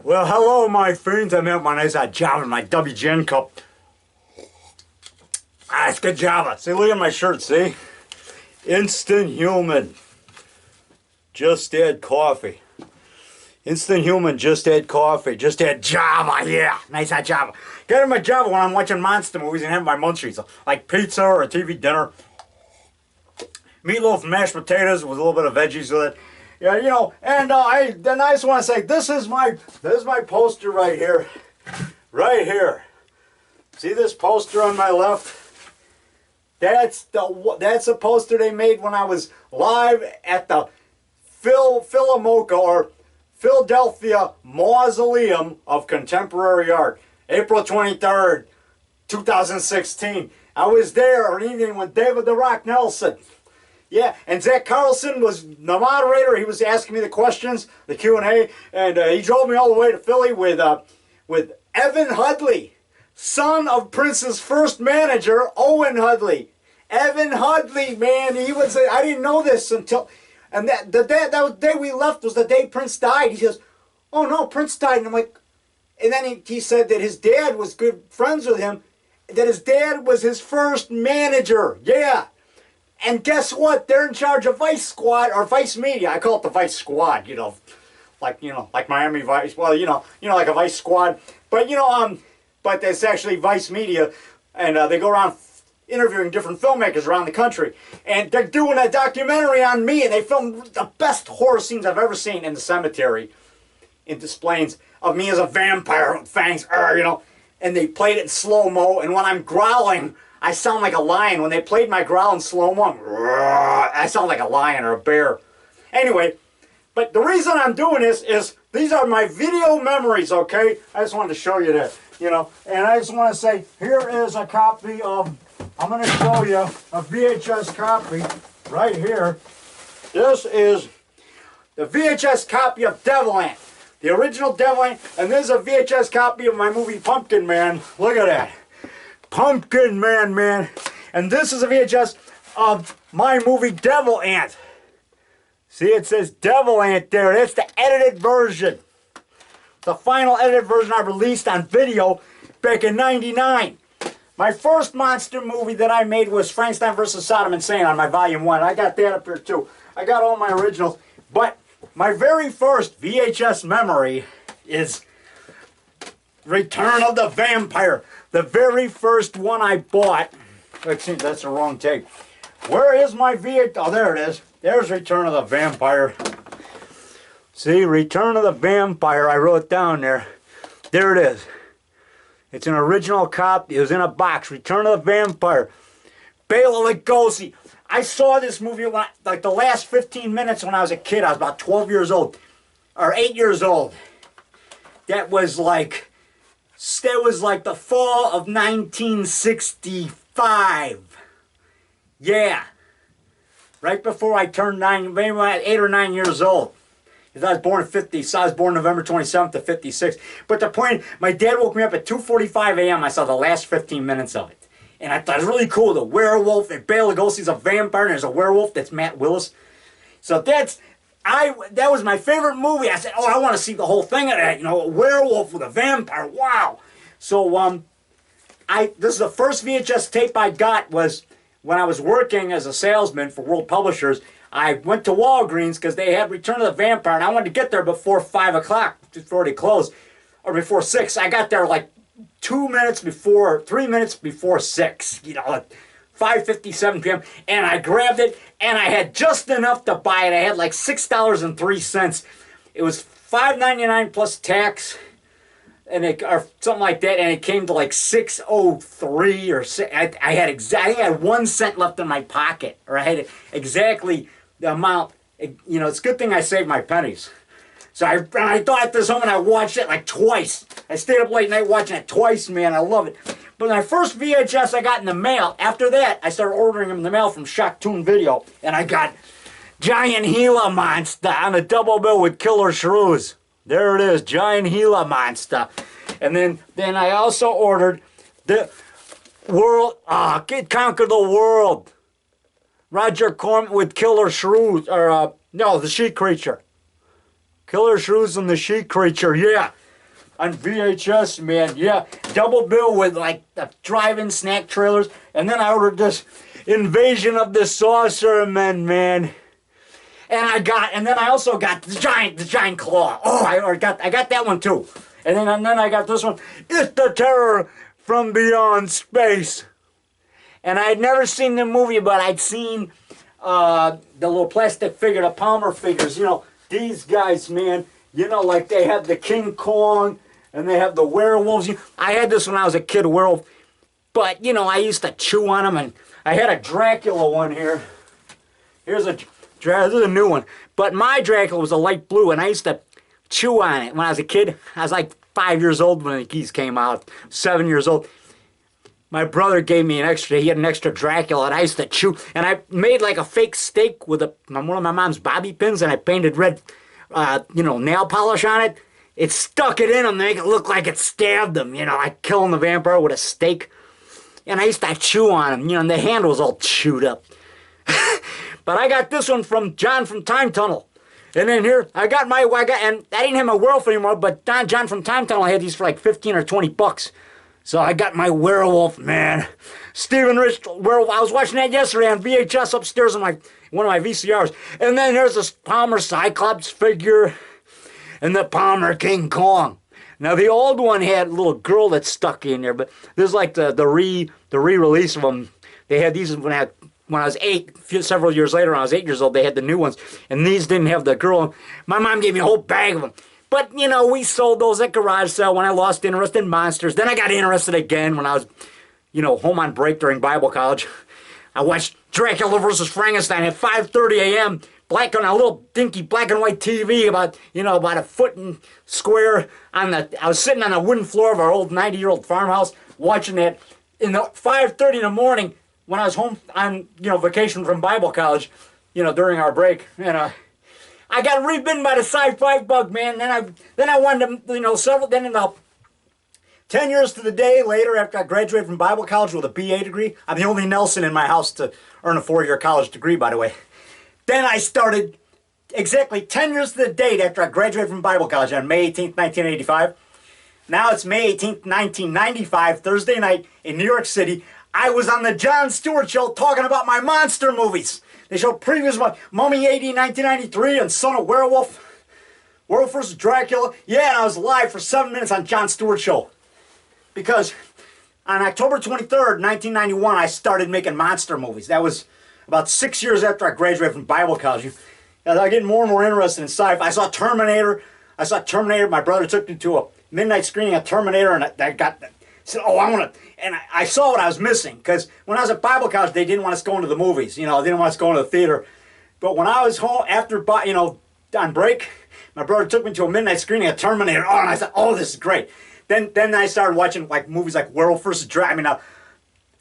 Well, hello, my friends. I'm at my nice Java in my WGN cup. Ah, it's good Java. See, look at my shirt, see? Instant Human. Just add coffee. Instant Human, just add coffee. Just add Java, yeah. Nice hot Java. Get in my Java when I'm watching monster movies and having my munchies. Like pizza or a TV dinner. Meatloaf and mashed potatoes with a little bit of veggies with it. Yeah, you know, and I just want to say, this is my poster right here. Right here. See this poster on my left? That's a poster they made when I was live at the Philomoka, or Philadelphia Mausoleum of Contemporary Art. April 23rd, 2016. I was there an evening with David ROCK Nelson. Yeah, and Zach Carlson was the moderator. He was asking me the questions, the Q&A, and he drove me all the way to Philly with Evan Hudley, son of Prince's first manager, Owen Hudley. Evan Hudley, man, he was. I didn't know this until, and that day we left was the day Prince died. He says, "Oh no, Prince died," and I'm like, and then he said that his dad was good friends with him, that his dad was his first manager. Yeah. And guess what? They're in charge of Vice Squad, or Vice Media. I call it the Vice Squad, like Miami Vice. Well, like a Vice Squad. But but it's actually Vice Media, and they go around interviewing different filmmakers around the country, and they're doing a documentary on me, and they filmed the best horror scenes I've ever seen in the cemetery, in displays of me as a vampire with fangs, and they played it in slow-mo, and when I'm growling, I sound like a lion. When they played my growl in slow-mo, I sound like a lion or a bear. Anyway, but the reason I'm doing this is these are my video memories, okay? I just wanted to show you that, and I just want to say, here is a copy of, I'm going to show you a VHS copy right here. This is the VHS copy of Devil Ant, the original Devil Ant, and this is a VHS copy of my movie Pumpkin Man. Look at that. Pumpkin Man. And this is a VHS of my movie Devil Ant. See, it says Devil Ant there. That's the edited version. The final edited version I released on video back in '99. My first monster movie that I made was Frankenstein vs. Saddam Hussein on my volume 1. I got that up here too. I got all my originals. But my very first VHS memory is Return of the Vampire. The very first one I bought. Let's see, that's the wrong tape. Where is my VHS? Oh, there it is. There's Return of the Vampire. See, Return of the Vampire. I wrote down there. There it is. It's an original copy. It was in a box. Return of the Vampire. Bela Lugosi. I saw this movie like the last 15 minutes when I was a kid. I was about 12 years old. Or 8 years old. That was like the fall of 1965. Yeah. Right before I turned 9, maybe 8 or 9 years old. Because I was born in 50, so I was born November 27th of 56. But the point, my dad woke me up at 2:45 a.m. I saw the last 15 minutes of it. And I thought it was really cool. The werewolf, and Bela Lugosi's a vampire, and there's a werewolf, that's Matt Willis. So that was my favorite movie. I said, oh, I want to see the whole thing of that. A werewolf with a vampire. Wow. So this is the first VHS tape I got was when I was working as a salesman for World Publishers. I went to Walgreens because they had Return of the Vampire, and I wanted to get there before 5 o'clock, before they closed, or before 6. I got there like 3 minutes before 6, 5:57 p.m., and I grabbed it, and I had just enough to buy it. I had like $6.03. It was $5.99 plus tax, or something like that, and it came to like $6.03 or $6. I had 1 cent left in my pocket, or I had exactly the amount. It's a good thing I saved my pennies. So I thought at this home, and I watched it like twice. I stayed up late night watching it twice, man. I love it. But my first VHS I got in the mail, after that, I started ordering them in the mail from Shocktoon Video, and I got Giant Gila Monster on a double bill with Killer Shrews. There it is, Giant Gila Monster. And then I also ordered the World, Conquer the World. Roger Corman with Killer Shrews, or no, the She Creature. Killer Shrews and the She Creature, yeah. on VHS, man. Yeah, double bill with like the drive-in snack trailers, and then I ordered this Invasion of the Saucer Men, man. And then I also got the giant claw. Oh, I got that one too. And then I got this one. It's the Terror from Beyond Space. And I had never seen the movie, but I'd seen the little plastic figure, the Palmer figures. You know, these guys, man. You know, like they have the King Kong and they have the werewolves. I had this when I was a kid, a werewolf. But, you know, I used to chew on them. And I had a Dracula one here. This is a new one. But my Dracula was a light blue, and I used to chew on it when I was a kid. I was like 5 years old when these came out, 7 years old. My brother gave me he had an extra Dracula, and I used to chew. And I made like a fake steak with one of my mom's bobby pins, and I painted red, nail polish on it. It stuck it in them to make it look like it stabbed them, like killing the vampire with a steak. And I used to chew on them, and the handle was all chewed up. But I got this one from John from Time Tunnel. And then here, and I didn't have my werewolf anymore, but John from Time Tunnel had these for like 15 or 20 bucks. So I got my werewolf, man. Stephen Rich werewolf. I was watching that yesterday on VHS upstairs on one of my VCRs. And then there's this Palmer Cyclops figure and the Palmer King Kong. Now the old one had a little girl that stuck in there, but this is like the re-release of them. They had these when I was 8, several years later, when I was 8 years old, they had the new ones. And these didn't have the girl. My mom gave me a whole bag of them. But, we sold those at garage sale when I lost interest in monsters. Then I got interested again when I was, home on break during Bible college. I watched Dracula vs. Frankenstein at 5:30 a.m. on a little dinky black and white TV about a foot and square. I was sitting on the wooden floor of our old 90-year-old farmhouse watching that in the 5:30 in the morning. When I was home on, vacation from Bible college, during our break, I got rebitten by the sci-fi bug, man. Then I wanted to, then about 10 years to the day later, after I graduated from Bible college with a BA degree, I'm the only Nelson in my house to earn a 4-year college degree, by the way. Then I started exactly 10 years to the date after I graduated from Bible college on May 18th, 1985. Now it's May 18th, 1995, Thursday night in New York City. I was on the Jon Stewart Show talking about my monster movies. They showed previews about Mummy 80 in 1993 and Son of Werewolf, Werewolf vs. Dracula. Yeah, and I was live for 7 minutes on Jon Stewart Show. Because on October 23rd, 1991, I started making monster movies. That was about 6 years after I graduated from Bible college. I was getting more and more interested in sci-fi. I saw Terminator. My brother took me to a midnight screening of Terminator, and I said, oh, I want to, and I saw what I was missing, because when I was at Bible college, they didn't want us going to the movies, they didn't want us going to the theater. But when I was home, after, on break, my brother took me to a midnight screening of Terminator, and I said, oh, this is great. Then I started watching, movies like Werewolf vs. Dracula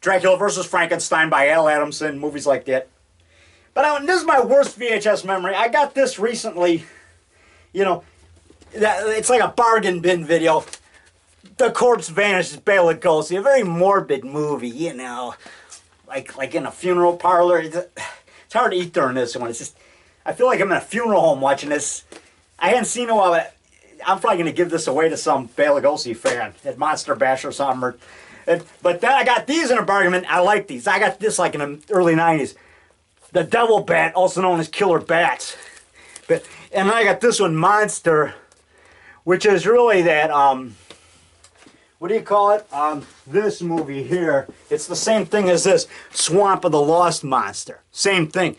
vs. Frankenstein by Al Adamson, movies like that. But this is my worst VHS memory. I got this recently, it's like a bargain bin video. The corpse vanishes, Bela Lugosi, a very morbid movie, like in a funeral parlor. It's hard to eat during this one. It's just, I feel like I'm in a funeral home watching this. I hadn't seen it while. I'm probably going to give this away to some Bela Lugosi fan at Monster Bash or something. But then I got these in a bargain bin. I like these. I got this in the early 90s. The Devil Bat, also known as Killer Bats. And then I got this one, Monster, which is really that, what do you call it? This movie here. It's the same thing as this, Swamp of the Lost Monster. Same thing.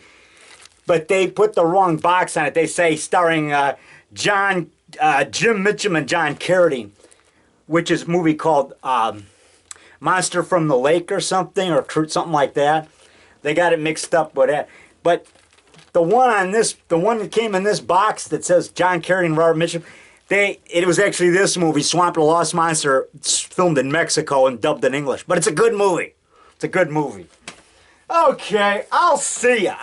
But they put the wrong box on it. They say starring Jim Mitchum and John Carradine, which is a movie called Monster from the Lake or something, or something like that. They got it mixed up with that. But the one that came in this box that says John Carradine and Robert Mitchum, it was actually this movie, Swamp of the Lost Monster, filmed in Mexico and dubbed in English. But it's a good movie. It's a good movie. Okay, I'll see ya.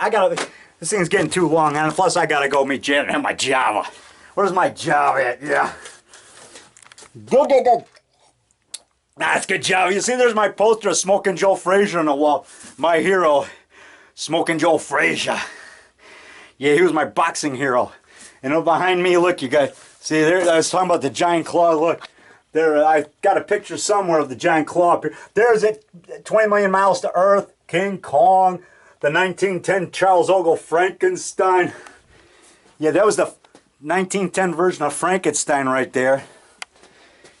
This thing's getting too long, and plus I gotta go meet Janet and have my Java. Where's my Java at? Yeah. Go. That's good Java. You see, there's my poster of Smoking Joe Frazier on the wall. My hero, Smoking Joe Frazier. Yeah, he was my boxing hero. And behind me, look, you guys. See, there, I was talking about the giant claw. Look, There, I got a picture somewhere of the giant claw up here. There's it, 20 Million Miles to Earth, King Kong, the 1910 Charles Ogle Frankenstein. Yeah, that was the 1910 version of Frankenstein right there.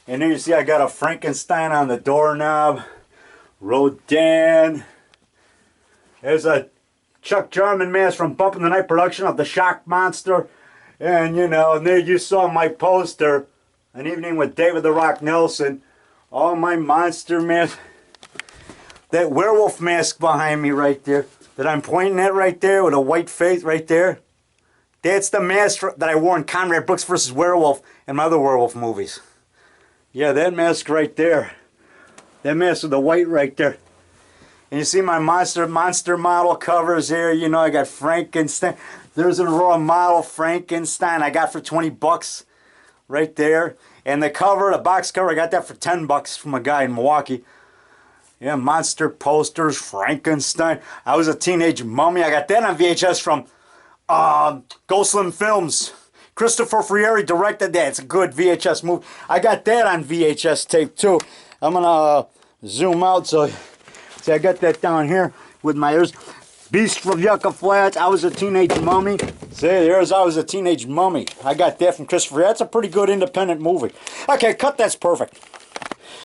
And there you see I got a Frankenstein on the doorknob. Rodin. There's a Chuck Jarman mask from Bump in the Night production of the Shock Monster. And you know, and there you saw my poster, An Evening with David the Rock Nelson. All my monster masks. That werewolf mask behind me right there, that I'm pointing at right there with a white face right there. That's the mask that I wore in Conrad Brooks vs. Werewolf and my other werewolf movies. Yeah, that mask right there. That mask with the white right there. And you see my monster model covers here. You know, I got Frankenstein. There's a raw model Frankenstein I got for 20 bucks right there. And the cover, the box cover, I got that for 10 bucks from a guy in Milwaukee. Yeah, monster posters, Frankenstein. I was a teenage mummy. I got that on VHS from Ghostland Films. Christopher Frieri directed that. It's a good VHS movie. I got that on VHS tape too. I'm gonna zoom out so see I got that down here with my ears. Beast from Yucca Flats. I was a teenage mummy. See, there's I was a teenage mummy. I got that from Christopher. That's a pretty good independent movie. Okay, cut. That's perfect.